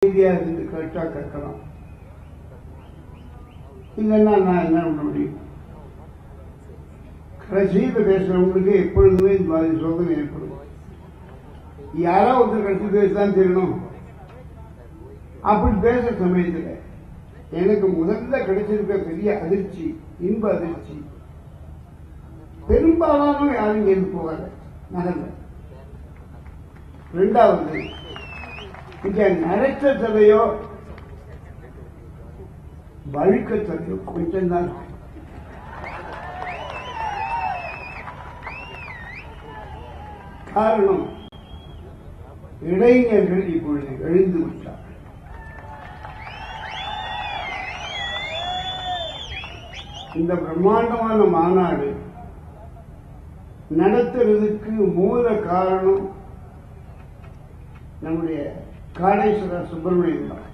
இருந்து கேட்டா கேட்கலாம், இல்லைன்னா நான் என்ன பண்ண முடியும்? கடைசியில் பேசுறவங்களுக்கு எப்பொழுதுமே இந்த மாதிரி சோதனை ஏற்படும். யாராவது கடைசி பேசதான் தெரியணும். அப்படி பேச சமயத்தில் எனக்கு முதல்ல கிடைச்சிருக்க பெரிய அதிர்ச்சி, இன்ப அதிர்ச்சி, பெரும்பாலான யாரும் இங்கிருந்து போகல, நகர்ல. ரெண்டாவது, இங்க நரைச்ச தலையோ வழுக்க தலையோ கொஞ்சம் தான். காரணம், இளைஞர்கள் இப்பொழுது எழுந்து விட்டார். இந்த பிரம்மாண்டமான மாநாடு நடத்துறதுக்கு மூல காரணம் நம்முடைய காடேஸ்வர சுப்பிரமணியம் தான்.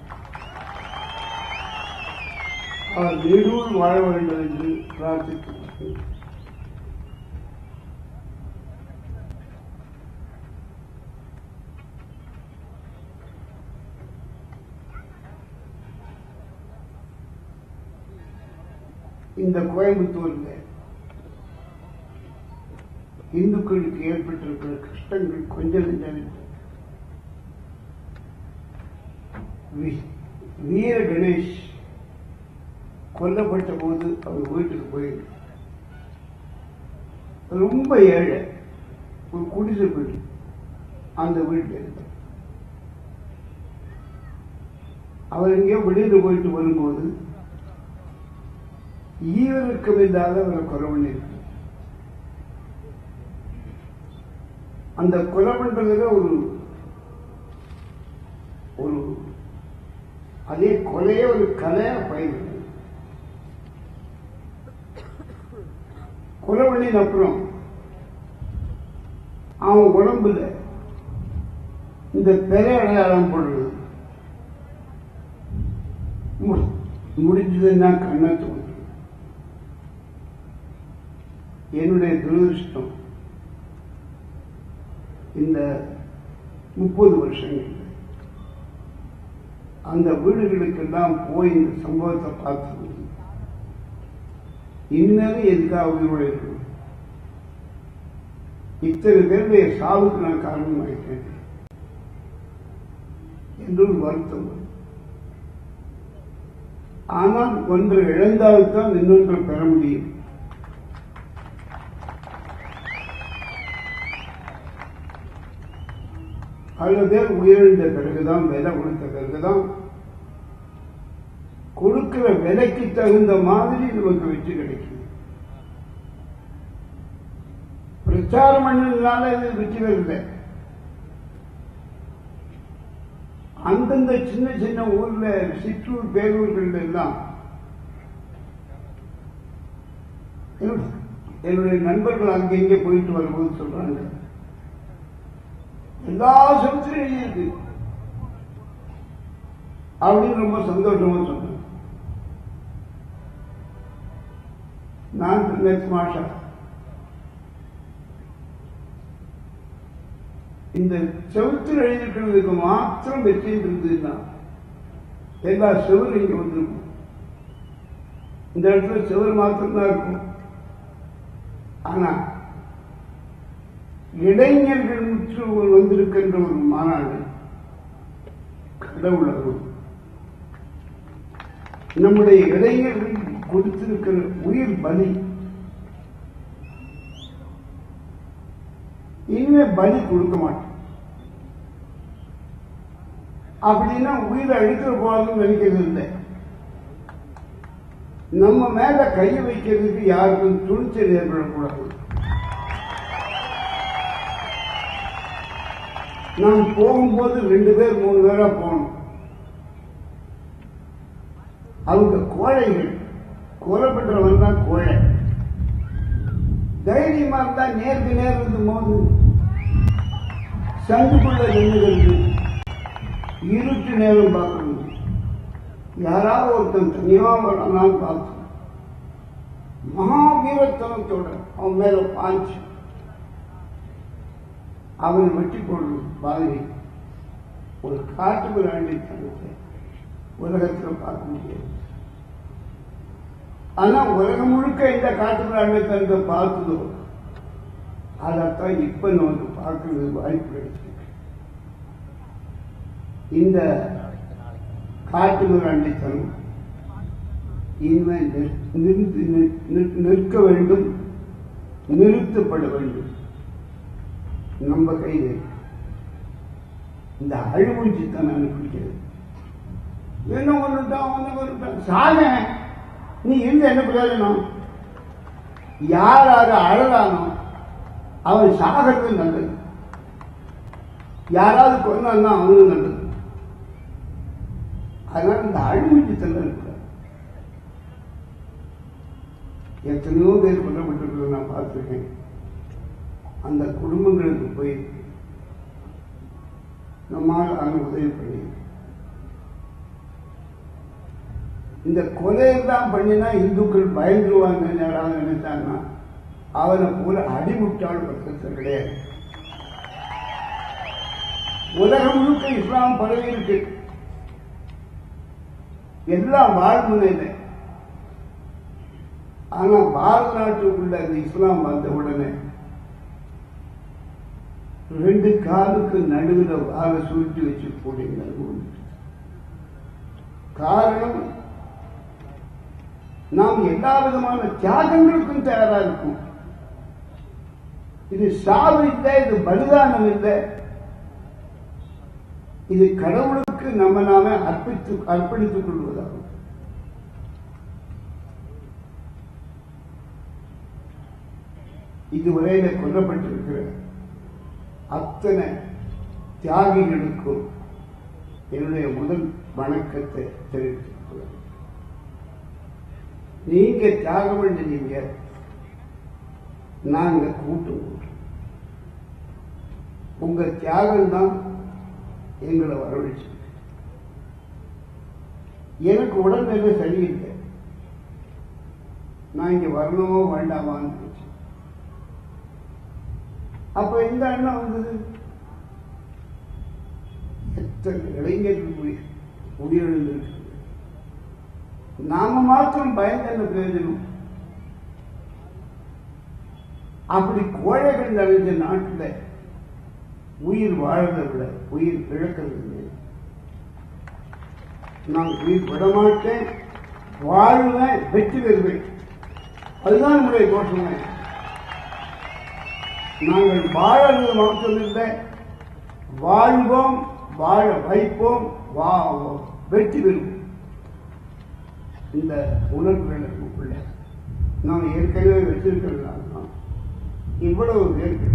அவர் நீடூர் வாழ வேண்டும் என்று பிரார்த்திக்கிறேன். இந்த கோயம்புத்தூர்ல இந்துக்களுக்கு ஏற்பட்டிருக்கிற கஷ்டங்கள் கொஞ்சம் நெஞ்சம். வீர கணேஷ் கொல்லப்பட்ட போது அவர் வீட்டுக்கு போயிருக்கு. ரொம்ப ஏழை, ஒரு குடிசை வீடு, அந்த வீட்டில் இருந்தார். அவர் எங்கேயோ வெளியில் போயிட்டு வரும்போது ஈவருக்கம் இல்லாத அவரை கொலை பண்ணிருக்கு. அந்த கொலை பண்றதுல ஒரு அதே கொலைய ஒரு கலையா பயிர். கொலை பண்ணின அப்புறம் அவன் உடம்புல இந்த பெரிய அடையாளம் போடுறது முடிஞ்சதுன்னா கண்ணை தோணும். என்னுடைய துரதிருஷ்டம், இந்த 30 வருஷங்கள் அந்த வீடுகளுக்கெல்லாம் போய் இந்த சம்பவத்தை பார்த்து இன்னும் எதுக்காக உயிரோடு இருக்கணும்? இத்தனை பேருடைய சாவுக்கு நான் காரணமாயிட்டேன் என்று ஒரு வருத்தம். ஆனால் ஒன்று இழந்தால்தான் இன்னொன்று பெற முடியும். பல பேர் உயிரிழந்த பிறகுதான், விலை கொடுத்த பிறகுதான், கொடுக்கிற விலைக்கு தகுந்த மாதிரி நமக்கு வெற்றி கிடைக்கும். பிரச்சாரம் பண்ணதுனால இது வெற்றி பெறல. அந்தந்த சின்ன சின்ன ஊர்ல, சிற்றூர் பேரூர்கள் எல்லாம் என்னுடைய நண்பர்கள் அங்கெங்கே போயிட்டு வரும்போது சொல்றாங்க, எல்லா சமத்திலும் எழுதியிருக்கு அப்படின்னு ரொம்ப சந்தோஷமா சொன்னேன். நான் மாஷா, இந்த செவத்தில் எழுதிக்கிறதுக்கு மாத்திரம் வெற்றி இருந்ததுன்னா எல்லா செவரும் இங்க வந்திருக்கும். இந்த இடத்துல செவர் மாத்திரம்தான் இருக்கும். ஆனா இளைஞர்கள் முற்று வந்திருக்கின்ற ஒரு மாநாடு கடவுள் அருள். நம்முடைய இளைஞர்கள் கொடுத்திருக்கிற உயிர் பலி, இனிமே பலி கொடுக்க மாட்டோம். அப்படின்னா உயிரை அழிக்கிற போதும் நினைக்கிறது இல்லை. நம்ம மேல கையை வைக்கிறதுக்கு யாருக்கும் துணிச்சல் ஏற்படக்கூடாது. நாம் போகும்போது 2 பேர் 3 பேரா போகணும். அவங்க கோழைகள், கொலை பண்றவன் தான் கோழை. தைரியமா இருந்தா நேருக்கு நேர் இருக்கும் போது சந்துக்குள்ள நின்றுகிறது, இருட்டு நேரம் பார்க்கணும். யாராவது ஒருத்தன் தனியா வரலான்னு பார்த்து மகாவீரத்தனத்தோட அவன் மேல பாய்ச்சி அவன் வெட்டி போடணும் பாதையை. ஒரு காட்டு பிராண்டித்தனத்தை உலகத்தில் பார்க்க முடியாது. ஆனா உலகம் முழுக்க இந்த காட்டு பிராண்டித்தனத்தை பார்த்ததோ அதைத்தான் இப்ப நமக்கு பார்க்கறது வாய்ப்பு கிடைச்சிருக்கு. இந்த காட்டு பிராண்டித்தனம் இனிமேல் நிற்க வேண்டும், நிறுத்தப்பட வேண்டும். நம்ம கையில் இந்த அழுமூச்சித்தனம் அனுப்பிக்கிறது. என்ன ஒன்றுட்டான் சாக நீ இருந்த என்ன பிரயோஜனம்? யார் அழகானோ அவன் சாகிறது நல்லது, யாராவது கொண்டான்னா அவனும் நல்லது. அதனால இந்த அழுமூச்சித்தனம் இருக்கக்கூடாது. எத்தனையோ பேர் கொல்லப்பட்டிருக்கிறத நான் பார்த்துருக்கேன். அந்த குடும்பங்களுக்கு போய் நம்மால் அவன் உதவி பண்ணி இந்த கொலையெல்லாம் பண்ணினா இந்துக்கள் பயந்துருவாங்க நினைச்சாங்கன்னா அவனை போல அடிமுட்டாள் பக்கத்தில் கிடையாது. உலகம் முழுக்க இஸ்லாம் பரவி இருக்கு, எல்லாம் வாழ்முனையில. ஆனா பாரத நாட்டுக்குள்ள அந்த இஸ்லாம் வந்த உடனே 2 காலுக்கு நடுவில் வாழ சுருட்டி வச்சு போடுங்க. காரணம், நாம் எல்லா விதமான தியாகங்களுக்கும் தயாரா இருக்கும். இது சாவு இல்லை, இது பலிதானம் இல்லை, இது கடவுளுக்கு நம்ம நாம அர்ப்பணித்துக் கொள்வதாகும். இதுவரையில கொல்லப்பட்டிருக்கிற அத்தனை தியாகிகளுக்கும் என்னுடைய முதல் வணக்கத்தை தெரிவித்துக். நீங்க தியாகம் பண்ணீங்க, நாங்க கூட்டம். உங்க தியாகம் தான் எங்களை வரவழைச்சு. எனக்கு உடல்நிலை சரியில்லை, நான் இங்க வரணுமோ வேண்டாமான்னு. அப்ப இந்த எண்ணம் வந்தது. எத்தனை இளைஞர்கள் உயிரிழந்திருக்கு. நாம மாத்திரம் பயந்த பிரயோஜனம்? அப்படி கோழைகள் நிறைந்த நாட்டில் உயிர் வாழறதை விட உயிர் இழக்கிறது இல்லை. நான் உயிர் விடமாட்டேன், வாழ்வேன், வெற்றி பெறுவேன். அதுதான் நம்முடைய கோஷமே. நாங்கள் வாழறது மட்டுமில்லை, வாழ்வோம், வாழ வைப்போம், வெற்றி பெறுவோம். இந்த உணர்வுகள் நமக்குள்ள நாம் ஏற்கனவே வச்சிருக்கிறதுனால இவ்வளவு பேருக்கு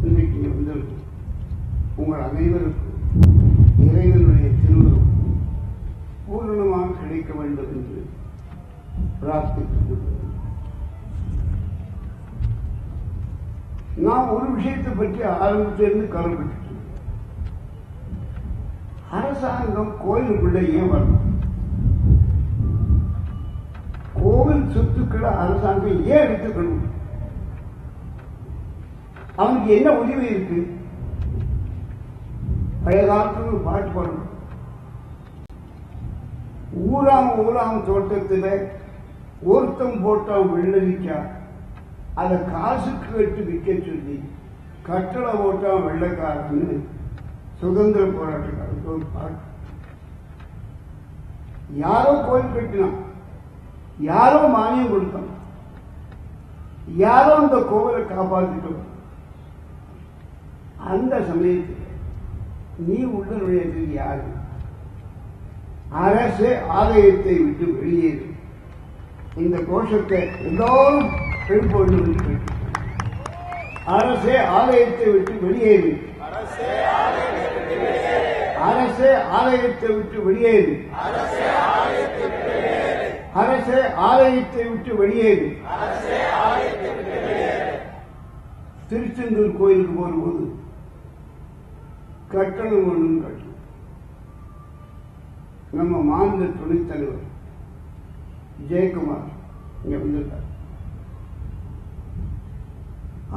இன்றைக்கு வந்திருக்கும். உங்கள் அனைவருக்கும் இறைவனுடைய திருவுருவம் பூரணமாக கிடைக்க வேண்டும் என்று பிரார்த்தித்துக் கொள்கிறேன். நான் ஒரு விஷயத்தை பற்றி ஆரம்பத்திலிருந்து கவலைப்பட்டு, அரசாங்கம் கோயிலுக்குள்ள ஏன் வரணும்? கோவில் சொத்துக்களை அரசாங்கம் ஏன் எடுத்துக்கணும்? அவனுக்கு என்ன உரிமை இருக்கு? பழைய காலத்துல பாட்டு பாடணும். ஊராம தோட்டத்தில் ஒருத்தம் போட்டான் வெள்ளரிக்கா, அதை காசுக்கு வெட்டு விற்க சொல்லி கட்டளை போட்டான் வெள்ளைக்காரன்னு சுதந்திர போராட்டக்காரருக்கு ஒரு பாட்டு. யாரோ கோயில் கட்டினான், யாரோ மானியம் கொடுத்தான், யாரோ அந்த கோவிலை காப்பாற்றிட்டோம். அந்த சமயத்தில் நீ உள்ள நுழையது யாரு? அரசே ஆலயத்தை விட்டு வெளியேறு. இந்த கோஷத்தை எல்லோரும் எழுப்பொழுது. அரசே ஆலயத்தை விட்டு வெளியேறு, அரசே ஆலயத்தை விட்டு வெளியேறு, அரசே ஆலயத்தை விட்டு வெளியேறு. திருச்செந்தூர் கோயிலுக்கு போகும்போது கட்டணம் ஒன்றும் கட்டணும். நம்ம மாநில துணைத் தலைவர் ஜெயக்குமார் இங்க வந்திருக்கார்.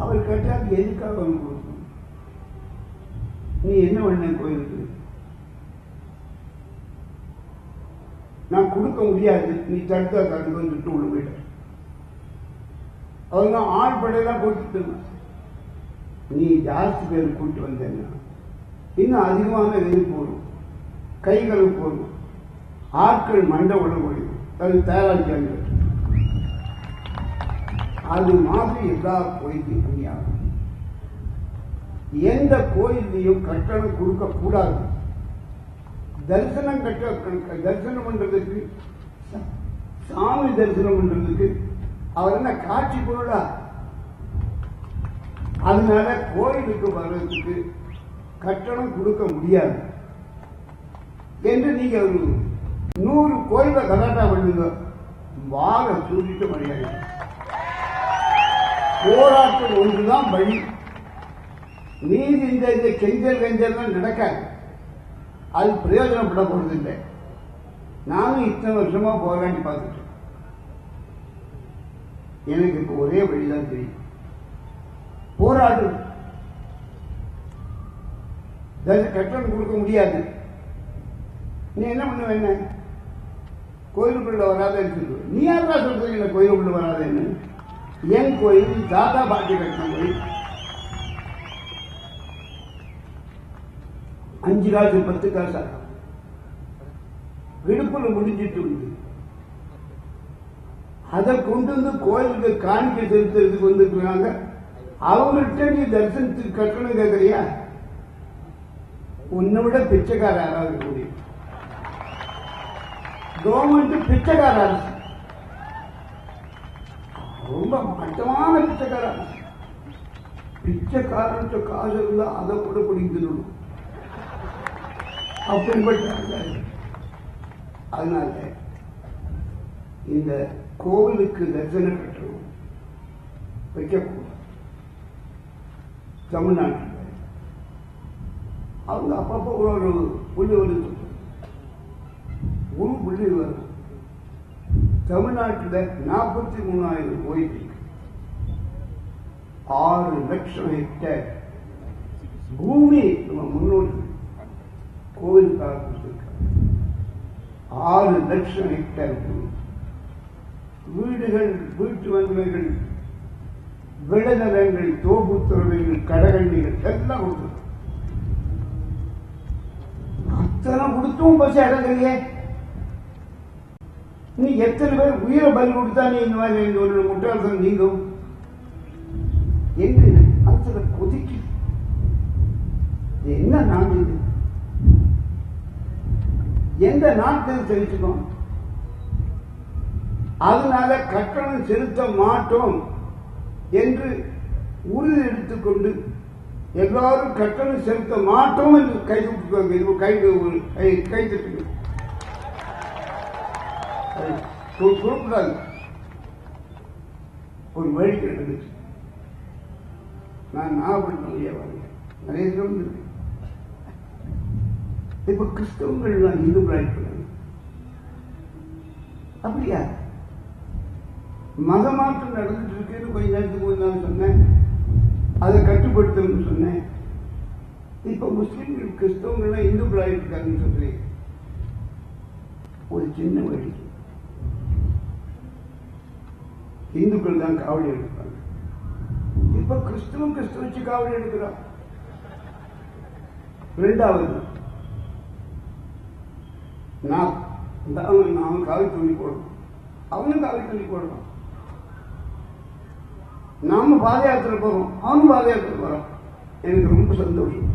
அவர் கேட்டால் எதுக்காக வந்து கொடுக்கணும்? நீ என்ன பண்ண கோயிலுக்கு? நான் கொடுக்க முடியாது, நீ தடுத்தா தடுக்கன்னு சொல்லிட்டு உள்ள போயிட்டேன். அவங்க ஆள் படையெல்லாம் கொடுத்துட்டு நீ ஜாஸ்தி பேர் கூட்டு வந்தேன்னா இன்னும் அதிகமான இது போடும், கைகள் போடும், ஆட்கள் மண்டை உள்ள முடியும், அது தயாராக அது மாதிரி எல்லா கோயிலையும் பண்ணியாகும். எந்த கோயிலையும் கட்டணம் கொடுக்க கூடாது. தரிசனம் தரிசனம் பண்றதுக்கு, சாமி தரிசனம் பண்றதுக்கு அவர் என்ன காட்சி பொருளா? அதனால கோயிலுக்கு வர்றதுக்கு கட்டணம் கொடுக்க முடியாது என்று நீங்க ஒரு 100 கோயில கலாட்டா பண்ணுங்க, வாழ சூட்டிட்டு மரியாதை. போராட்டம் ஒன்றுதான் வழி. நீதி இந்த கெஞ்சல் கெஞ்சல் நடக்காது, அது பிரயோஜனப்பட போறதில்லை. நானும் இத்தனை வருஷமா போராடி பார்த்துட்டேன். எனக்கு இப்ப ஒரே வழிதான் தெரியும், போராடு. கட்டணம் கொடுக்க முடியாது. நீ என்ன பண்ணுவ? என்ன கோயிலுக்குள்ள வராதன்னு சொல்லு. நீ யாரா சொல்றீங்க கோயிலுக்குள்ள வராதன்னு? என் கோயில் தாத்தா பாட்டி கட்டின கோயில், 5 காசு 10 காசா விடுப்புல முடிஞ்சிட்டு வந்து அதை கொண்டு வந்து கோயிலுக்கு காணிக்கை செலுத்துறதுக்கு வந்துருக்காங்க. அவங்கள்ட்ட நீ தரிசனத்துக்கு கட்டணம் கேட்கறியா? உன்னை விட பிச்சைக்கார யாராவது முடியும். கவர்மெண்ட் பிச்சைக்கார அரசு, ரொம்ப மட்டமான பிச்சைக்கார அரசு. பிச்சைக்காரன் காசு இருந்தா அதை கூட பிடிக்கணும், அப்படிப்பட்ட. அதனால இந்த கோவிலுக்கு தரிசன கட்டணம் வைக்கக்கூடாது. தமிழ்நாட்டில் அவங்க அப்பப்போ ஒரு புள்ளி வரும். தமிழ்நாட்டில் 43,000 கோயில் இருக்கு. 6 லட்சம் ஹெக்டேர் பூமி நம்ம முன்னோடி கோவிலுக்காக கொடுத்திருக்காங்க. 6 லட்சம் ஹெக்டேர் பூமி, வீடுகள், வீட்டு வன்மைகள், விளைநிலங்கள், தோப்புத்துறவைகள், கடகண்டிகள் எல்லாம் கொடுத்து அத்தனை கொடுத்தும் பசி அடங்கலையே. நீ எத்தனை பேர் உயிரை பலி கொடுத்தா நீ இந்த மாதிரி ஒரு முட்டாள்தனம் நீங்கும் என்று மனசுல கொதிக்கு. என்ன நாடு இது? எந்த நாட்டில் தெரிவிச்சுக்கோம். அதனால கட்டணம் செலுத்த மாட்டோம் என்று உறுதி எடுத்துக்கொண்டு எல்லாரும் கட்டணம் செலுத்த மாட்டோம் என்று கை தட்டுங்க. கூடாது. ஒரு வேடிக்கை நடந்துச்சு. நான் நாகப்பட்டினம் நிறைய சொல்லுங்க. இப்ப கிறிஸ்தவங்கள் இந்துக்களாக அப்படியா? மதமாற்றம் நடந்துட்டு இருக்குன்னு கொஞ்ச நேரத்துக்கு நான் சொன்னேன், அதை கட்டுப்படுத்தணும்னு சொன்னேன். இப்ப முஸ்லீம்கள் கிறிஸ்தவங்கள்லாம் இந்துக்களாக இருக்காங்கன்னு சொல்றேன். ஒரு சின்ன வேடிக்கை, இந்துக்கள் தான் காவடி எடுப்பாங்க. இப்ப கிறிஸ்தவம் வச்சு காவடி எடுக்கிறான். 2வது நான் காவி துணி போடணும், அவனும் காவி துணி போடணும். நாம பாத யாத்திரை போறோம், அவனும் பாத யாத்திரை போறான். எனக்கு ரொம்ப சந்தோஷம்.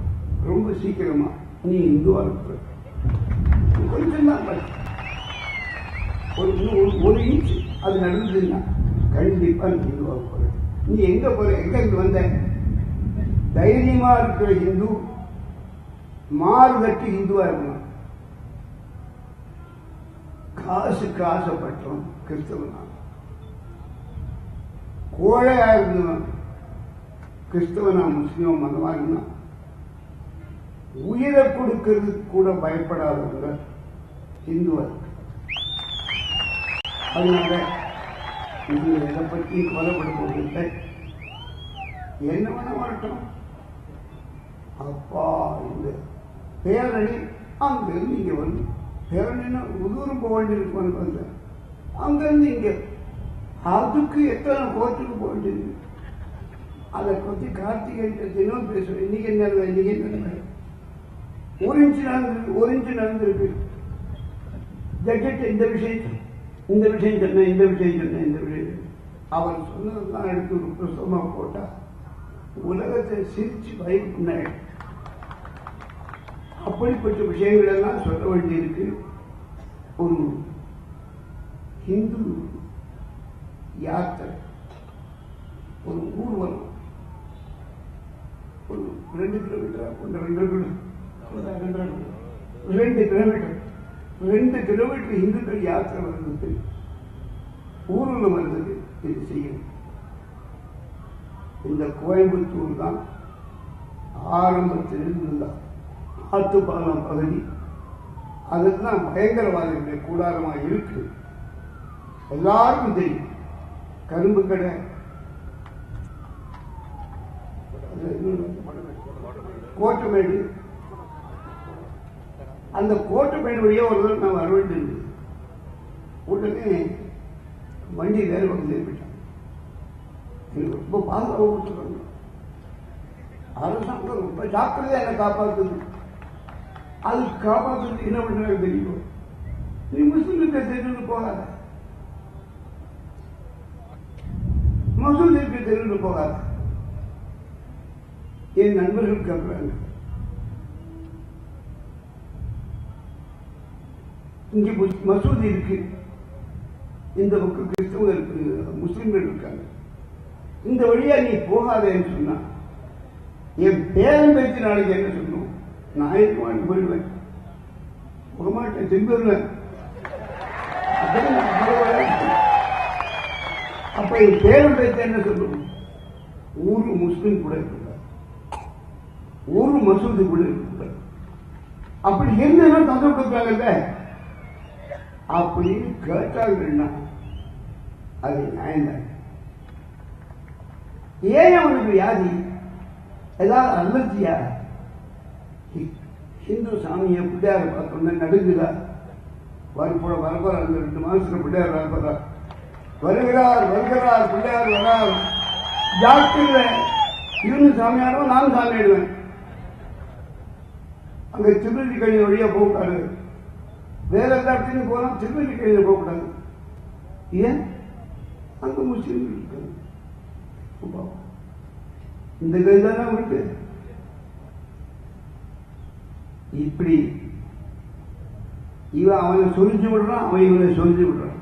ரொம்ப சீக்கிரமா நீ இந்துவா இருக்க கொஞ்சம் தான், ஒரு இன்ச்சு அது நடந்ததுன்னா கண்டிப்பா நீ இந்துவா போற. நீ எங்க போற? எங்க இருந்து வந்த? தைரியமா இருக்கிற இந்து மாறுதட்டு இந்துவா இருக்கணும். காசுக்கு ஆசைப்பட்டோம் கிறிஸ்தவனா, கோழையா இருந்தவன் கிறிஸ்தவனா முஸ்லிமா மதமா இருந்தான். உயிரை கொடுக்கிறதுக்கு கூட பயப்படாதவங்க இந்துவா இருக்கு. அதனால இது எதை பற்றி கவலைப்பட போகிட்ட என்ன வேணா வரட்டும். அப்பா இந்த பேரணி அங்கிருந்து இங்க வந்து பேரணின்னா தூரம் போக வேண்டியிருக்கும் வந்து அங்கிருந்து இங்கே அதுக்கு எத்தனை கோர்ட்டுக்கு போக வேண்டியது. அதை பற்றி கார்த்திகை தினம் பேசுவேன். இன்னைக்கு என்ன இன்னைக்கு என்ன ஒரு இன்ச்சு நடந்திருக்கு. ஜட்ஜெட் இந்த விஷயம் சொன்ன அவர் சொன்னதெல்லாம் எடுத்து ஒரு புத்தகமாக போட்டா உலகத்தை சிரிச்சு பயப்பட. அப்படிப்பட்ட விஷயங்கள் எல்லாம் சொல்ல வேண்டியிருக்கு. ஒரு ஹிந்து யாத்திரை, ஒரு ஊர்வலம், ஒரு 2 கிலோமீட்டர் 2 கிலோமீட்டர் இந்துக்கள் யாத்திரை வருது, ஊர்வலம் வருது. இது செய்யும். இந்த கோயம்புத்தூர் தான் ஆரம்பத்தில் இருந்துதான் ஆத்துப்பாலம் பகுதி. அதுதான் பயங்கரவாதிகளுடைய கூடாரமாக இருக்கு. எல்லாருக்கும் தெரியும். கரும்பு கடை, கோட்டமேடு, அந்த கோட்டமேடு வழியா ஒரு தடவை நான் வர வேண்டியது. உடனே வண்டி வேறு பக்கத்தில் போயிட்டான். எனக்கு ரொம்ப பாதுகாப்பு கொடுத்துருக்காங்க. அரசாங்கம் ரொம்ப ஜாக்கிரதையா என்னை காப்பாற்றுது. அது காப்பாற்றுறது என்ன பண்றாங்க தெரியும். நீ முஸ்லிம்களுக்கு தெரிந்து போகாத, மசூதிக்கு தெரிந்து போகாத. என் நண்பர்கள் கேட்கிறாங்க, இங்கே மசூதி இருக்கு, இந்த பக்கம் கிறிஸ்தவங்க இருக்கு, முஸ்லிம்கள் இருக்காங்க, இந்த வழியா நீ போகாதேன்னு சொன்னா என் பேரன் பேச்சு நாளைக்கு என்ன சொல்லணும்? நான் இருக்குமான்னு போயிடுவேன், போகமாட்டேன், திரும்பி வருவேன். அப்ப என் பேரன் பேச்சு என்ன சொல்லணும்? ஊரு முஸ்லிம் கூட இருக்கக்கூடாது, ஊரு மசூதி கூட இருக்கக்கூடாது. அப்படி என்ன தொந்தரவு கொடுத்தாங்கல்ல, அப்படின்னு கேட்டாங்கன்னா அது நியாயம்தான். ஏன் அவனுக்கு வியாதி? ஏதாவது அலர்ஜியா? ஹிந்து சாமியை பிள்ளையார பார்த்தோம்னா நடுங்குதா? வரப்போற அந்த 2 மாசத்துல பிள்ளையார் வரப்போறா, வருகிறார் பிள்ளையார் வரார். ஜாக்கிரத, இவனு சாமியாடுவோம், நானும் சாமியாடுவேன். அங்க திருவள்ளி கழிவு வழியா போகக்கூடாது, வேற எல்லா இடத்துலையும் போனா திருவள்ளி கழிவு போகக்கூடாது. ஏன்? அங்க முஸ்லீம் இருக்காங்க. இந்த கல் தானே அவனுக்கு. இப்படி இவன் அவனை சொரிஞ்சு விடுறான், அவன் இவனை சொரிஞ்சு விடுறான்.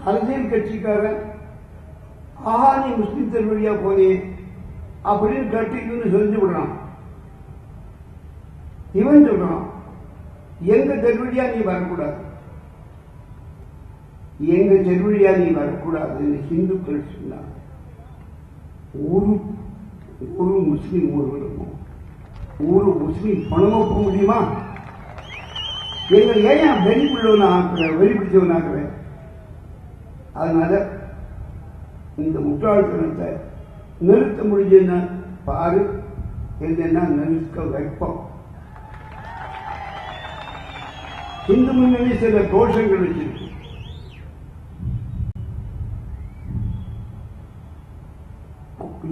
அரசியல் கட்சிக்காரன், ஆஹா நீ முஸ்லீம் தெரு வழியா போனே அப்படின்னு கட்டி இவனு சொரிஞ்சு விடுறான். இவன் சொல்றான், எங்க தெருவழியா நீ வரக்கூடாது, எங்க தெருவழியா நீ வரக்கூடாதுன்னு ஹிந்துக்கள் சொன்னாங்க. ஒரு முஸ்லீம் ஊர்வலமோ, ஒரு முஸ்லீம் பணமோ போக முடியுமா? எங்க ஏன் வெளிப்புள்ளவன் ஆக்குறேன், வெளிப்பிடிச்சவன் ஆக்குறேன். அதனால இந்த முட்டாள்தனத்தை நிறுத்த முடியுதுன்னா பாரு, என்னன்னா நிறுத்த வைப்போம். இந்து முன்னணி சில தோஷங்கள் வச்சிருக்கு.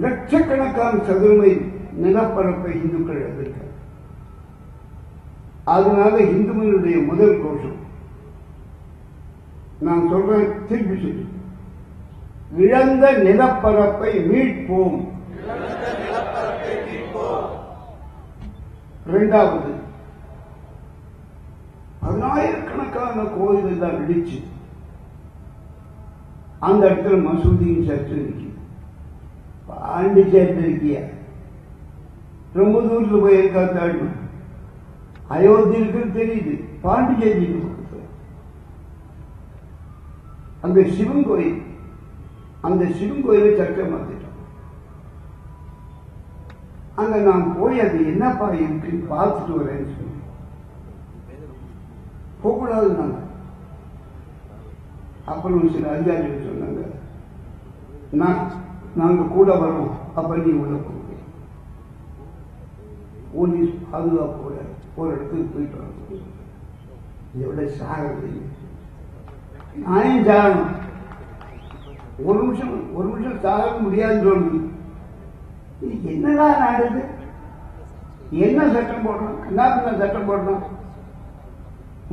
லட்சக்கணக்கான சதுரமை நிலப்பரப்பை இந்துக்கள் எதிர்க்க. அதனால இந்துக்களுடைய முதல் கோஷம் நான் சொல்றேன், திருப்பி சொல்லி, இழந்த நிலப்பரப்பை மீட்போம். இரண்டாவது, 10,000கணக்கான கோயில் எல்லாம் இடிச்சு அந்த இடத்துல மசூதியும் சர்ச்சு இருக்கு. பாண்டிச்சேரி இருக்கிய ரொம்ப தூரத்தில் போய் இருக்கா தாழ்வு, அயோத்தி இருக்குன்னு தெரியுது, பாண்டிச்சேரி அந்த சிவன் கோயில், அந்த சிவன் கோயிலை சர்ச்சை மாத்திட்டோம். அங்க நான் போய் அது என்னப்பா இருக்குன்னு பார்த்துட்டு வரேன்னு சொன்னேன். போகக்கூடாதுன்னாங்க. அப்புறம் சில அதிகாரிகள் சொன்னாங்க, நாங்க கூட வரோம், அப்ப நீ உள்ள போக போலீஸ் பாதுகாப்போட ஒரு இடத்துக்கு போயிட்டு வர. இதை விட சாகிறது நானே சாகணும். ஒரு நிமிஷம் சாக முடியாதுன்னு சொல்லுது. இது என்னதான் நாடுது? என்ன சட்டம் போடணும்? கண்ணாபின்ன சட்டம் போடணும்.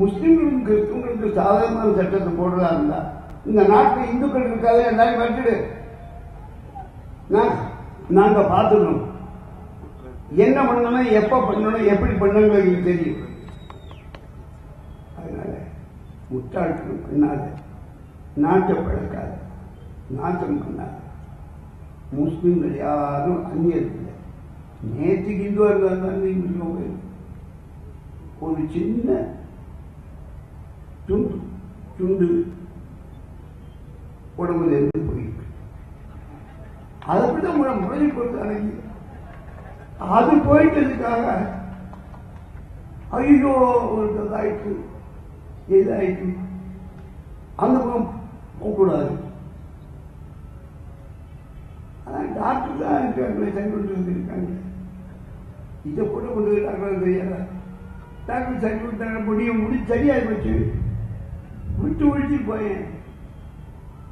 முஸ்லிம்களுக்கு கிறிஸ்துவங்களுக்கு சாதாரணமான சட்டத்தை போடுறதா இருந்தா இந்த நாட்டில் இந்துக்கள் இருக்காது எல்லாரும் வச்சுடு. நாங்க பார்த்துக்கணும் என்ன பண்ணணும், எப்ப பண்ணணும், எப்படி பண்ணணும் எங்களுக்கு தெரியும். அதனால முட்டாள்கள் பண்ணாத, நாட்டை பழக்காத, நாட்டம் பண்ணாத. முஸ்லிம்கள் யாரும் அந்நியர் இல்லை. நேற்றுக்கு இந்துவா இருந்தாங்க. ஒரு சின்ன துண்டு உடம்புல இருந்து போயிருக்கு. அதை விட முறையை பொறுத்து அடங்கி அது போயிட்டதுக்காக ஐயோ ஒரு இதாயிட்டு இதாயிட்டு அந்த பக்கம் போகக்கூடாது. அதான் டாக்டர் தான் இருக்காங்க, சரி கொண்டு வந்திருக்காங்க. இதை கூட கொண்டு டாக்டர் தெரியாதா? டாக்டர் சரி கொடுத்தாங்க, முடி சரியாகி போச்சு, விட்டு ஒழிச்சு போயேன்.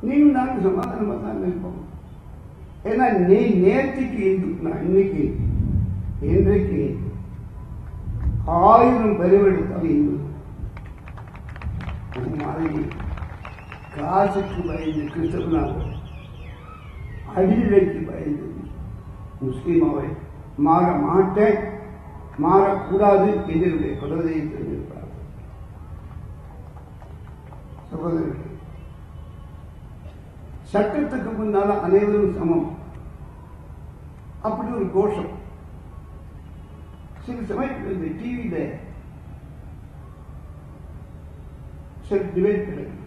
நீங்களும் நாங்கள் சமாதானமாக தான் இருப்போம். ஏன்னா நீ நேற்றுக்கு நான் இன்னைக்கு இன்றைக்கு 1000 பெருவெடுத்தால் இந்து மாதிரி காசுக்கு பயந்து கிறிஸ்தவனாக, அடிநிலைக்கு பயந்து முஸ்லீமாவை மாற மாட்டேன், மாறக்கூடாது என்று குலதையை தெரிந்திருக்கிறார். சகோதரர்கள், சட்டத்துக்கு முன்னால அனைவரும் சமம் அப்படி ஒரு கோஷம் சில சமயத்தில் டிவியில சில டிபேட் கிடைக்கும்.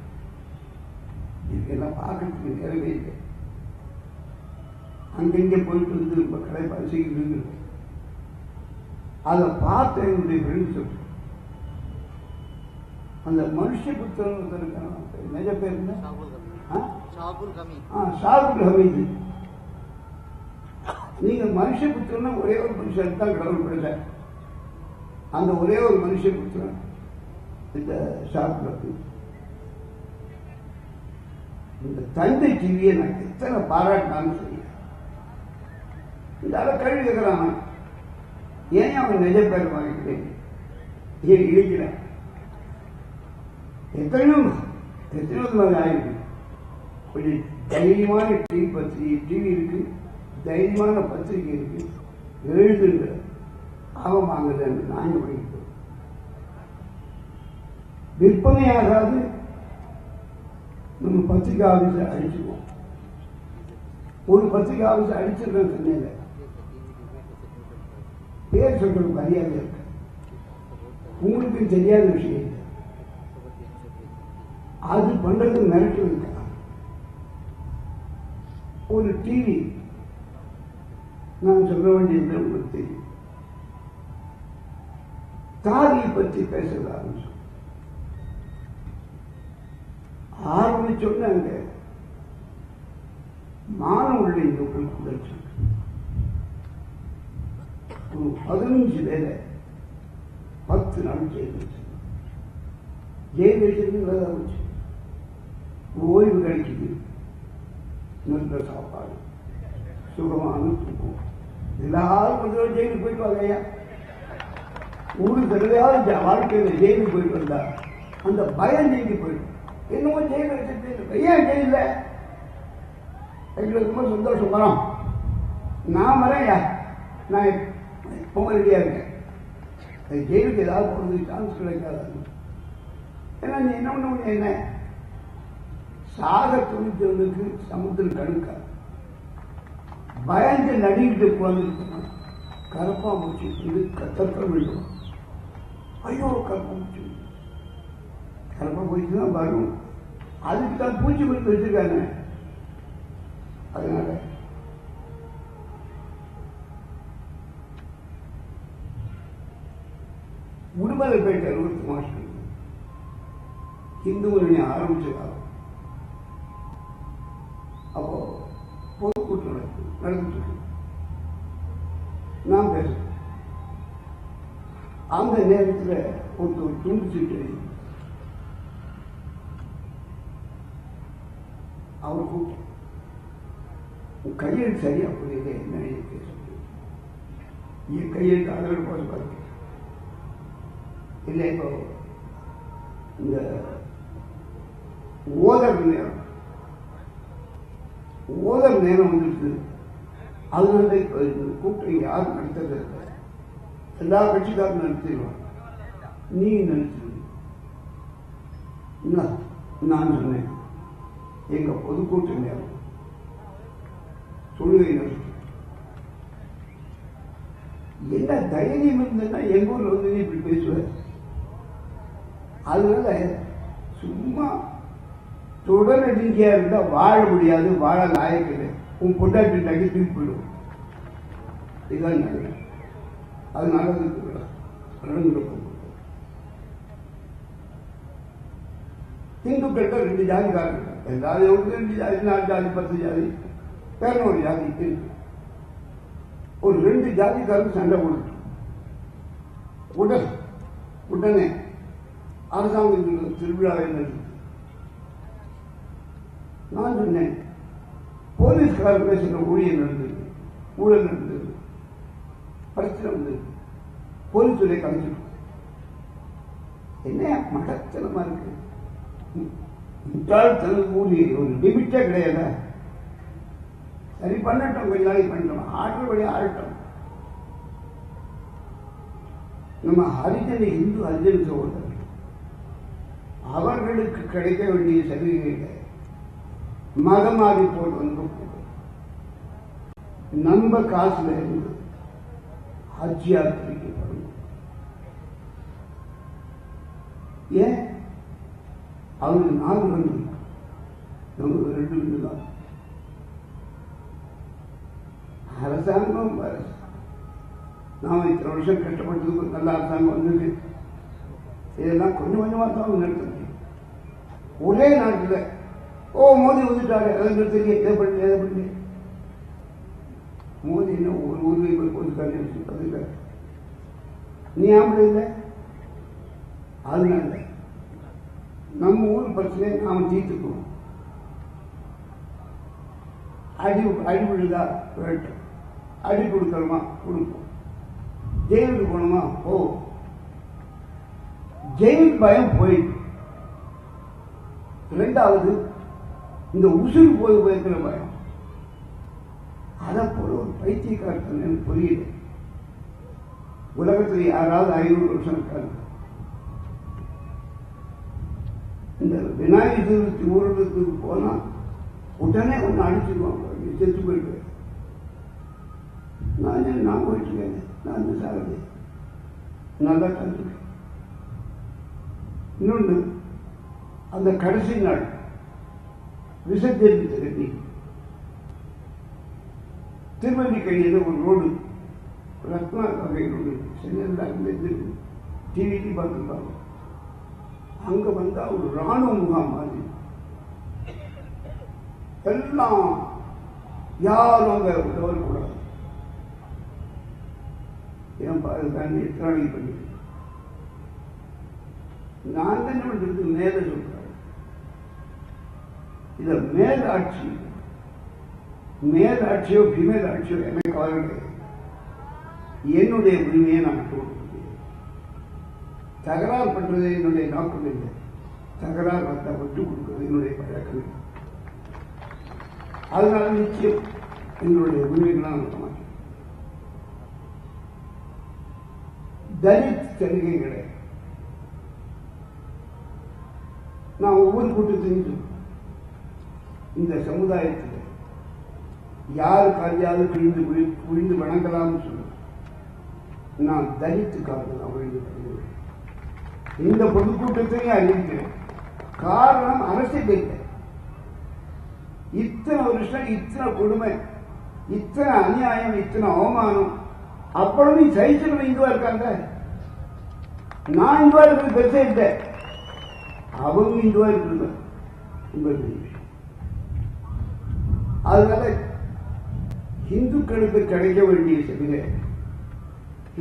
இதுக்கெல்லாம் பார்க்கறதுக்கு நேரவே இல்லை. அங்கங்க போயிட்டு வந்து ரொம்ப கடை பரிசீலிக்கிறது. அதை பார்த்த என்னுடைய ஃப்ரெண்ட்ஸ் அந்த மனுஷ புத்தகம் நிஜ பேர் ஷாகுல் ஹமீது. நீங்க மனுஷ புத்திரன்னா ஒரே ஒரு மனுஷன் தான் கடவுள் படைச்ச. அந்த ஒரே ஒரு மனுஷ புத்திரன் இந்த ஷாகுல் ஹமீது. இந்த தந்தை டிவியை நான் எத்தனை பாராட்டினாலும் சரி, இந்த அதை கல்வி கேட்கிறான். ஏன் அவன் நிஜ பேர் வாங்கிக்கிறேன், ஏன் இழிக்கிறேன்? எத்தனையோ ஆயிருக்கு. கொஞ்சம் தைரியமான டிவி இருக்கு, தைரியமான பத்திரிகை இருக்கு, எழுதுங்க. அவன் வாங்குறது நாங்க படிக்கிறோம். விற்பனையாகாது. நம்ம பத்திரிகை ஆபீஸை அடிச்சுக்குவோம். ஒரு பத்திரிகை ஆபீஸை அடிச்சிருக்கேன் சென்னையில். பேர் சொல்றது மரியாதை இருக்கு. உங்களுக்கு தெரியாத விஷயம் இல்லை. அது பண்றது மிரட்டல் இருக்க. ஒரு டிவி நான் சொல்ல வேண்டியது உங்களுக்கு தெரியும். தாலியை பற்றி பேச ஆரம்பிச்சோன்னு மாணவர்களுடைய முதல் ஒரு 15 பேரை 10 நாள் ஜெயில் வச்சிருந்து ஓய்வு கிடைக்குது, நல்ல சாப்பாடு, சுகமான தூக்கம். எல்லாரும் கொஞ்சம் ஜெயிலுக்கு போயிட்டு வாங்க ஐயா. ஒரு தடவையாவது வாழ்க்கையில ஜெயிலுக்கு போயிட்டு வந்தா அந்த பயம் நீங்கி போயிடும். என்னமோ ஜெயில வச்சிருக்கேன், ஏன் ஜெயில எங்களுக்கு ரொம்ப சந்தோஷம் வரும். நான் வரேன், நான் இப்போ ரெடியா இருக்கேன். ஜெயிலுக்கு ஏதாவது போனது சான்ஸ் கிடைக்காது. ஏன்னா நீ என்ன பண்ண முடியும்? என்ன சாக துணித்தவனுக்கு சமுத்திரம் கடுக்கா பயந்து நடிக்கிட்டு உட்கார்ந்து கரப்பா மூச்சு இது கத்தக்க விழும். ஐயோ கரப்பா மூச்சு, கரப்பா போயிட்டு தான் வரும். அதுக்கு தான் பூச்சி கொடுத்து வச்சிருக்காங்க. அதனால உடுமலைப்பேட்டை ரூட் மாஸ்டர் இந்து முன்னணி ஆரம்பிச்சதாகும். அப்போ பொதுக்கூட்டம் நடந்துட்டு நான் பேசுறேன். அந்த நேரத்தில் ஒரு துண்டு சீட்டு கையெழுத்து சரியா புரியல, என்ன எழுதி என் கையெழுத்து அதோட போது பார்த்து இல்லை. இப்போ இந்த ஓதர் நேரம் வந்துருக்கு. அதனால இப்போ கூட்டம் யாரும் நடத்துறது இல்லை, எல்லா கட்சிக்காரும் நடத்திடுவாங்க. நீ நினைச்சிருங்க. நான் சொன்னேன் எங்க பொதுக்கூட்ட நேரம் தொழுகை நடத்தும். என்ன தைரியம் இருந்ததுன்னா எங்க ஊர்ல வந்து நீ இப்படி பேசுவ. அதனால சும்மா தொடர்நடிக்கையா இருந்தா வாழ முடியாது, வாழ லாயக்கில்லை. உன் பொண்டாட்டி தூக்கி போயிடும். இதுதான் நல்ல. அதனால இந்துக்கள் 2 ஜாதிக்காரங்க, எல்லாரும் 2 ஜாதி, 4 ஜாதி, 10 ஜாதி, 11 ஜாதி இருக்கு. ஒரு 2 ஜாதிக்காரங்க சண்டை போட்டு உடனே அரசாங்கத்தில் திருவிழாவை நடந்தது. நான் சொன்னேன் போலீஸ்காரர் பேசுகிற ஊழியர் நடந்தது, ஊழல் நடந்தது, பிரச்சனை வந்தது, போலீஸ் துறை கலைஞ்சிடும். என்ன மடத்தனமா இருக்கு. ஊழி ஒரு லிமிட்டே கிடையாது. சரி பண்ணட்டும், கொஞ்ச நாளைக்கு பண்ணிட்டோம், ஆற்றபடி ஆகட்டும். நம்ம ஹரிஜன இந்து ஹரிஜன சகோதரர் அவர்களுக்கு கிடைக்க வேண்டிய சலுகைகளை மதமாறி போட்டு வந்து நம்ம காசுல இருந்து ஹஜ் யாத்திரைக்கு வரணும். ஏன் அவருக்கு 4 வந்து நமக்கு 2 தான். அரசாங்கம் நாம இத்தனை வருஷம் கஷ்டப்பட்டதுக்கு நல்ல அரசாங்கம் வந்தது. இதெல்லாம் கொஞ்சம் கொஞ்சமா தான் நடத்த. ஒரே நாட்டில் மோடி வந்துட்டாரு, அதை நிறுத்தி எதை பண்ணி மோடி என்ன ஒரு ஊருக்கு போயிருக்காரு. நீ ஆம்பளை இல்லை. அதனால நம்ம ஊர் பிரச்சனையை நாம தீர்த்துக்கணும். அடி விழுதா வேட்டும், அடி கொடுக்கணுமா கொடுப்போம், ஜெயிலுக்கு போகணுமா போ. ஜெயில் பயம் போயிட்டு, 2வது இந்த உசுறு போயிருக்கிற பயம். அதை போல ஒரு பைத்தியக்காரத்தன் எனக்கு புரியல. உலகத்தில் யாராவது 500 வருஷம் இருக்காங்க. இந்த விநாயகர் சதுர்த்தி ஊர்வலத்துக்கு போனா உடனே ஒன்று அடிச்சிருவாங்க, செத்து போயிட்டு. நான் போயிட்டு இருக்கேன், நான் சாரதி நல்லா கற்றுக்கேன். இன்னொன்று, அந்த கடைசி நாள் விசர்ஜனி திருவல்லிக்கணியில் ஒரு ரோடு, ரத்னா வகை ரோடு, சென்னையில் டிவிக்கு பார்த்துருப்பாங்க. அங்க வந்தா ஒரு ராணுவ முகாம் மாதிரி எல்லாம் யாரும் அங்க வரக்கூடாது. ஏன் பாருங்க எத்தனை பண்ணி நான் என்ன பண்றது மேல சொல்றாரு. இத மேலாட்சியோ பிமேல் ஆட்சியோ எனக்கு கவலை கிடையாது. என்னுடைய உரிமையை நான் விட்டு தகராறு பண்றது என்னுடைய நோக்கம் இல்லை. தகராறு வந்தா விட்டு கொடுக்கிறது என்னுடைய பழக்கம் இல்லை. அதனால நிச்சயம் எங்களுடைய உரிமைகளாக நடத்த மாட்டேன். தலித் சலுகை கிடையாது. நான் ஒவ்வொரு கூட்டத்தையும் இந்த சமுதாயத்தில் யாருக்கு அறியாது புரிந்து வணங்கலாம்னு சொல்லுவேன். நான் தலித்துக்காரர்கள் அவர்கள் இந்த பொதுக்கூட்டத்தையும் அறிவிக்கிறேன். காரணம் அரசியல் இல்லை. இத்தனை வருஷம் இத்தனை கொடுமை, இத்தனை அநியாயம், இத்தனை அவமானம், அவ்வளவு சைச்சல் இந்துவா இருக்காங்க. நான் இந்துவா இருக்கிறது பெருசே இல்லை, அவங்க இந்துவா இருக்கிறது உங்களுக்கு. அதனால இந்துக்களுக்கு கிடைக்க வேண்டிய சலுகை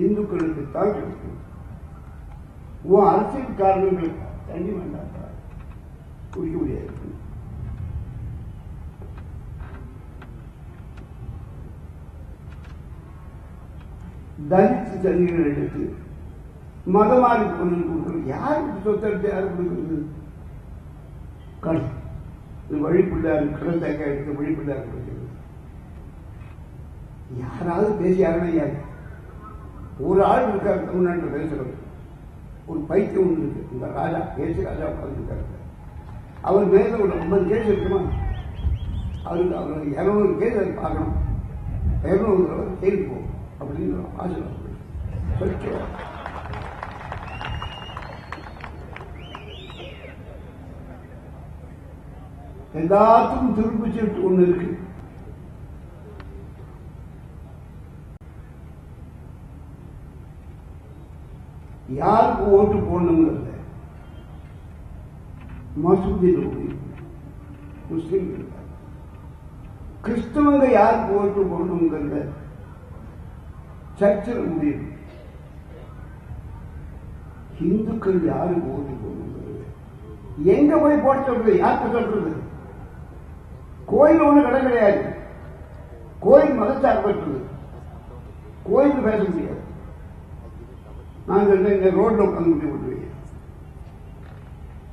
இந்துக்களுக்கு தான் கிடைக்கும். உன் அரசியல் காரணங்களுக்கு தண்ணி வேண்டாம், குடிக்க முடியாது. தலித்து சதிகள் எடுத்து மதமாறி பொருள் கொடுக்குறது. யாருக்கு சொத்தெடுத்து யாரு கொடுக்குறது? வழிபிள்ளாரு கடன் தேங்காய் எடுத்து வழிபிள்ளாரு கொடுக்கிறது. யாராவது பேசி யாருன்னா ஒரு ஆள் இருக்காரு தமிழ்நாட்டில் பேசுறது. ஒரு பைத்தியம் ஒன்று இருக்கு. இந்த ராஜா கேசி ராஜா உட்கார்ந்துருக்காரு. அவர் மேல ஒரு 50 கேஸ் இருக்குமா? அவருக்கு அவர் 200 கேஸ் அதை பார்க்கணும். 200 தடவை தேடி போகும் அப்படின்னு ஆசை சொல்லிட்டு எல்லாத்துக்கும் திருப்பி சீட்டு ஒண்ணு இருக்கு. யாருக்கு ஓட்டு போடணுங்கிறத மசூதியில் முடிவு, முஸ்லீம்கள். கிறிஸ்தவங்க யாருக்கு ஓட்டு போடணுங்கிறத சர்ச்சில் முடிவு. இந்துக்கள் யாருக்கு ஓட்டு போடணுங்கிறது எங்க போய் போட சொல்றது? யாருக்கு சொல்றது? கோயில் ஒண்ணு கடை கிடையாது. கோயில் மதச்சார்பற்றது. கோயிலுக்கு பேச முடியாது. நாங்கள் இந்த ரோட்ல உட்காந்து முடிவு பண்ணுவீங்க.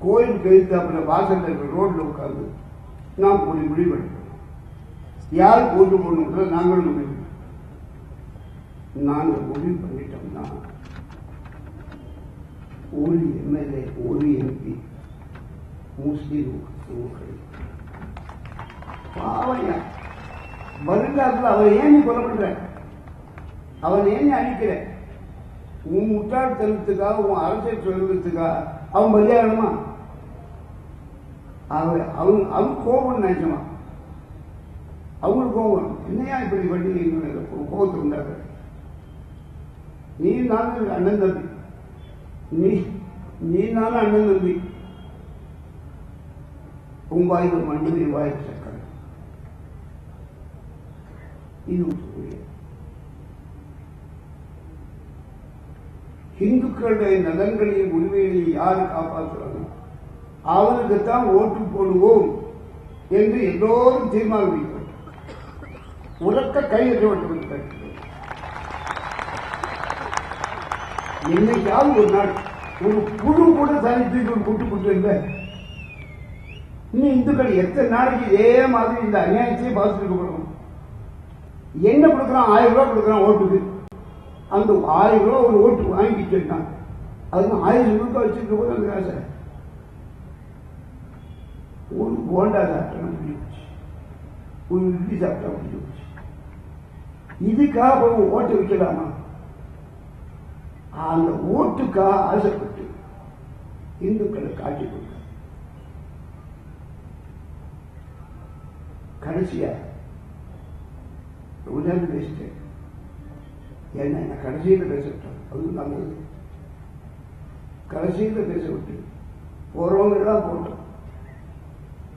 கோயிலுக்கு எழுத்தாப்புல வாசல் இருக்கிற ரோட்ல உட்காந்து நாம் முடிவு பண்ணுவோம். யாருக்கு ஓட்டு போடணுங்கிறத நாங்களும் முடிவு. நாங்கள் முடிவு பண்ணிட்டோம்னா ஒரு எம்எல்ஏ ஒரு எம்பி முஸ்லீம் பாவையா வருங்காலத்தில் அவரை ஏன் நீ கொலை பண்ற? அவனை ஏன் நீ அழிக்கிற? உன் முட்டாள்தனத்துக்காக உன் அரசியல் சுதந்திரத்துக்காக அவன் பலியாகணுமா? அவன் கோபம் நினைச்சமா? அவங்களுக்கு கோபம் என்னையா இப்படி பண்ணி கோபத்தை உண்டாக்குற? நீ நானும் அண்ணன் தம்பி, நீ நானும் அண்ணன் தம்பி. உன் வாய்க்கு மண்ணு வாய்க்கு சக்கரை. இது இந்துக்களுடைய நலன்களையும் உரிமைகளையும் யாரு காப்பாற்றுறாங்க அவனுக்குத்தான் ஓட்டு போடுவோம் என்று எல்லோரும் தீர்மானம் உரக்க கையெழுத்து. என்னைக்காவது ஒரு நாள் ஒரு புழு கூட தனித்து கூட்டு கொடுத்து இல்லை. இன்னும் இந்துக்கள் எத்தனை நாளைக்கு இதே மாதிரி இந்த அநியாயத்தையே பார்த்துட்டு கொடுக்கணும்? என்ன கொடுக்குறான்? 1000 ரூபாய் கொடுக்குறான் ஓட்டுக்கு. அந்த 1000 ரூபாய் ஒரு ஓட்டு வாங்கிட்டு அதுக்கு 1000 ரூபாய் வச்சிருக்க போது அந்த காசை ஒரு போண்டா சாப்பிட்டா முடிஞ்சு போச்சு, ஒரு இட்லி சாப்பிட்டா முடிஞ்சு போச்சு. இதுக்காக போய் ஓட்டு வைக்கலாமா? அந்த ஓட்டுக்காக ஆசைப்பட்டு இந்துக்களை காட்டி கொடுக்க கடைசியா உதாரணம் பேசிட்டேன். என்ன கடைசியில் பேசட்டும், அதுவும் நல்லது. கடைசியில் பேச விட்டு போறவங்க எல்லாம் போட்டோம்.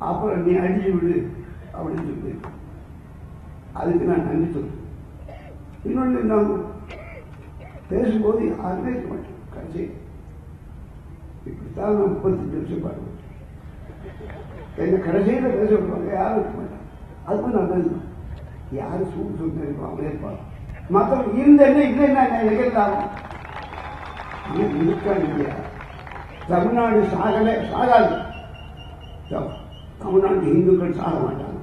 அப்புறம் நீ அடிச்சு விடு அப்படின்னு சொல்லி அதுக்கு நான் நன்றி சொல்றேன். இன்னொன்று நான் பேசும்போது யாருமே இருக்க மாட்டேன். கடைசி இப்படித்தான் நான் 35 வருஷம் பாடுவேன். என்ன கடைசியில் பேச விடுவாங்க, யாரும் இருக்க மாட்டாங்க. அதுவும் நல்லது. யாரும் சூடு சொல்லி இருப்பான், அவங்களே இருப்பாங்க. மற்ற இருந்த என்ன இல்லை என்ன எதிர்த்தாலும் இருக்கா இல்லையா? தமிழ்நாடு சாகலை, சாகாது. தமிழ்நாட்டு இந்துக்கள் சாக மாட்டாங்க.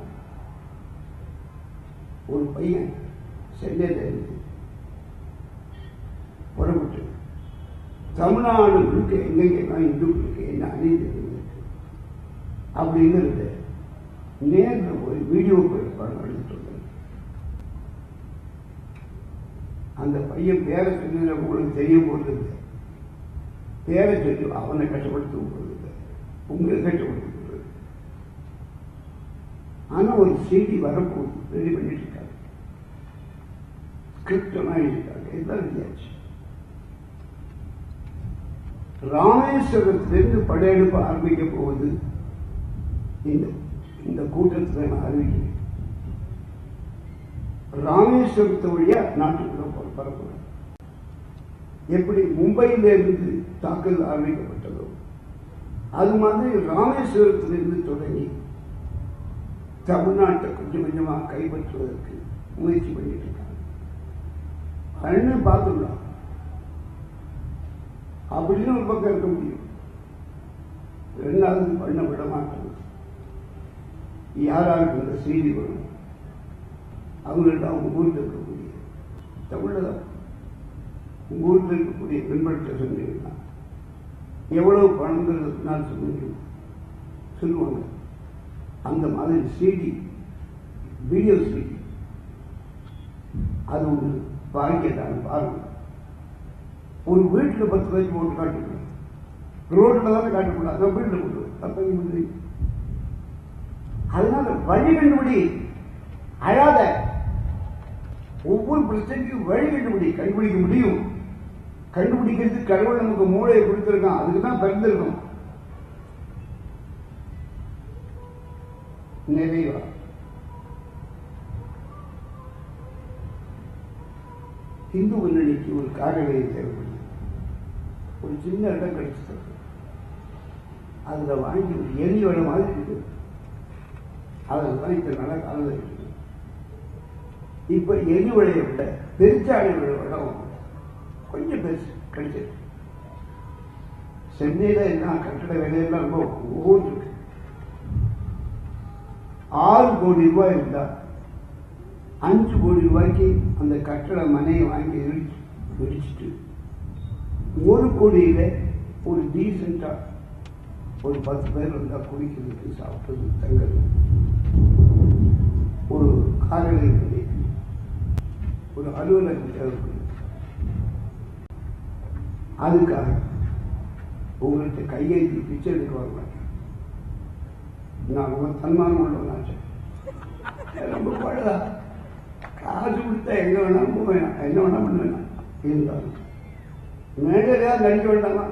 ஒரு பையன் சென்னையில் இருந்து புறப்பட்டு தமிழ்நாடு இருக்கு எங்கெங்கெல்லாம் இந்துக்களுக்கு என்ன அநீதி இருக்கு அப்படிங்கிறது நேரில் போய் வீடியோ படம் எடுத்துட்டு அந்த பையன் பேரை சொன்ன உங்களுக்கு தெரிய போறது இல்லை. பேரை சொல்லி அவனை கஷ்டப்படுத்த போறது இல்லை, உங்களை கஷ்டப்படுத்த போறது. ஆனா ஒரு செய்தி வரப்போகுது, ரெடி பண்ணிட்டு இருக்காங்க, ஸ்கிரிப்ட் எல்லாம் எழுதிட்டாங்க, எல்லாம் ரெடியாச்சு. ராமேஸ்வரத்திலிருந்து படையெடுப்பு ஆரம்பிக்க போவது இந்த கூட்டத்தில் நான் அறிவிக்கிறேன். ராமேஸ்வரத்தை வழியா நாட்டுக்குள்ள பரப்புறேன். எப்படி மும்பையிலிருந்து தாக்குதல் ஆரம்பிக்கப்பட்டதோ அது மாதிரி ராமேஸ்வரத்திலிருந்து தொடங்கி தமிழ்நாட்டை கொஞ்சம் கொஞ்சமாக கைப்பற்றுவதற்கு முயற்சி பண்ணிட்டு இருக்காங்க. கண்ணு பார்த்துடலாம் அப்படின்னு ஒரு பக்கம் இருக்க முடியும். ரெண்டாவது பண்ண விட மாட்டாங்க. யாராருக்கு இந்த செய்தி வரும் அவங்கள்ட்ட அவங்க ஊரில் இருக்கக்கூடிய தமிழில் தான் உங்கள் ஊரில் இருக்கக்கூடிய பின்பற்ற சொன்னீங்கன்னா எவ்வளவு பணங்கிறதுனால சொல்லுவாங்க. அந்த மாதிரி செய்தி வீடியோ செய்தி அது ஒன்று வாங்கிட்டாங்க பாருங்க. ஒரு வீட்டில் 10 பேருக்கு போட்டு காட்டக்கூடாது, ரோட்டில் தானே காட்டக்கூடாது, அதான் வீட்டில் கொண்டு. அதனால வழி கண்டுபிடி, அழாத. ஒவ்வொரு பிரச்சனைக்கும் வழி கண்டுபிடிக்க முடியும். கண்டுபிடிக்கிறதுக்கு கடவுள் நமக்கு மூளையை கொடுத்திருக்கான், அதுக்கு தான் பிறந்திருக்கும். நிறைவா இந்து முன்னணிக்கு ஒரு காரணி தேவைப்படுது. ஒரு சின்ன இடம் கிடைச்சது, அதுல வாங்கி ஒரு எலி வட மாதிரி இருக்கு. அதில் தான் இப்ப நல்ல காலம் இருக்கு. இப்ப எலி வளைய விட பெருச்சாளி வடம் கொஞ்சம் பெருசு கிடைச்சது. சென்னையில என்ன கட்டட வேலையெல்லாம் ரொம்ப ஓடு இருக்கு. 6 கோடி ரூபாய் இருந்தா 5 கோடி ரூபாய்க்கு அந்த கட்டட மனையை வாங்கி இடிச்சுட்டு 1 கோடியில ஒரு டீசெண்டா ஒரு 10 பேர் வந்தா குடிக்கிறதுக்கு, சாப்பிட்டது, தங்கிறது, ஒரு காரணி, ஒரு அலுவலகம் தேவைப்படுது. அதுக்காக உங்கள்கிட்ட கையெழுத்தி பிச்சை எடுக்க வரலாம். நான் ரொம்ப தன்மானம் உள்ளவனாச்சேன். ரொம்ப பழதா காசு கொடுத்தா எங்க வேணாலும் போவேன், என்ன வேணா பண்ணுவேன். இருந்தாலும் மேடையா நடிக்க வேண்டாமா?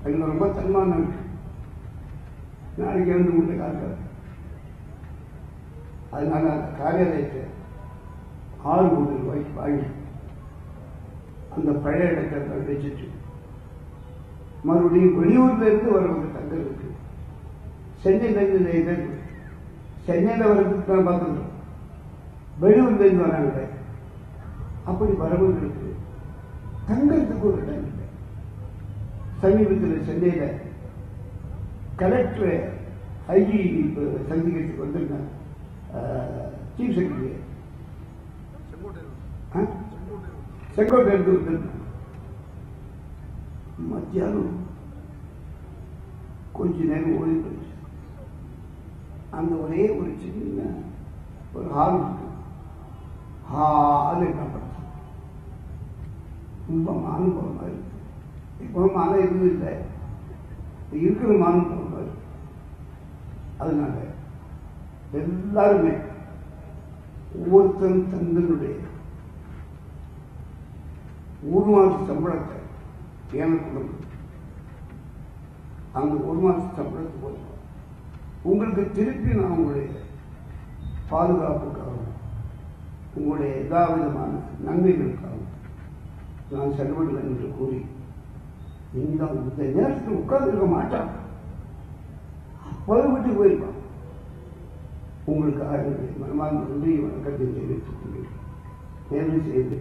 எங்களுக்கு ரொம்ப தன்மானம் இருக்கு. நாளைக்கு வந்து உங்களை காக்க. அதனால அந்த காரியாலயத்தை 6 கோடி ரூபாய்க்கு வாங்கி அந்த பழைய இடத்தை வச்சுட்டு மறுபடியும் வெளியூர்ல இருந்து வருவது தங்கிறதுக்கு சென்னையில இருந்து சென்னையில வர்றதுக்கு தான் பார்த்துருக்கோம். வெளியூர்ல இருந்து வராங்க. அப்படி வரவங்களுக்கு தங்கிறதுக்கு ஒரு இடம் இல்லை. சமீபத்தில் சென்னையில கலெக்டர் ஐஜி சந்திக்கிறதுக்கு வந்திருக்காங்க. சீஃப் செக்ரட்டரி செங்கோட்டை எடுத்து வந்திருக்காங்க. மத்தியானம் கொஞ்ச நேரம் ஓடி போச்சு. அந்த ஒரே ஒரு சின்ன ஒரு ஹால் இருக்கு. ஹால் என்ன படுத்து ரொம்ப மானம் போற மாதிரி இருக்கு. இப்போ மானம் எதுவும் இல்லை, இருக்கிற மானம் போற மாதிரி. அதனால எல்லாருமே ஒவ்வொருத்தரும் தங்களுடைய 1 மாத சம்பளத்தை எனக்கு அந்த 1 மாத சம்பளத்தை போதும். உங்களுக்கு திருப்பி நான் உங்களுடைய பாதுகாப்புக்காகவும் உங்களுடைய எல்லா விதமான நன்மைகளுக்காகவும் நான் செலவிடுவேன் என்று கூறி இந்த நேரத்தில் உட்கார்ந்துருக்க மாட்டான். அப்போது விட்டு போயிருப்பான். உங்களுக்காக மனமார்ந்த நன்றி வணக்கத்தை தெரிவித்துக் கொள்கிறேன். நேர்வு செய்து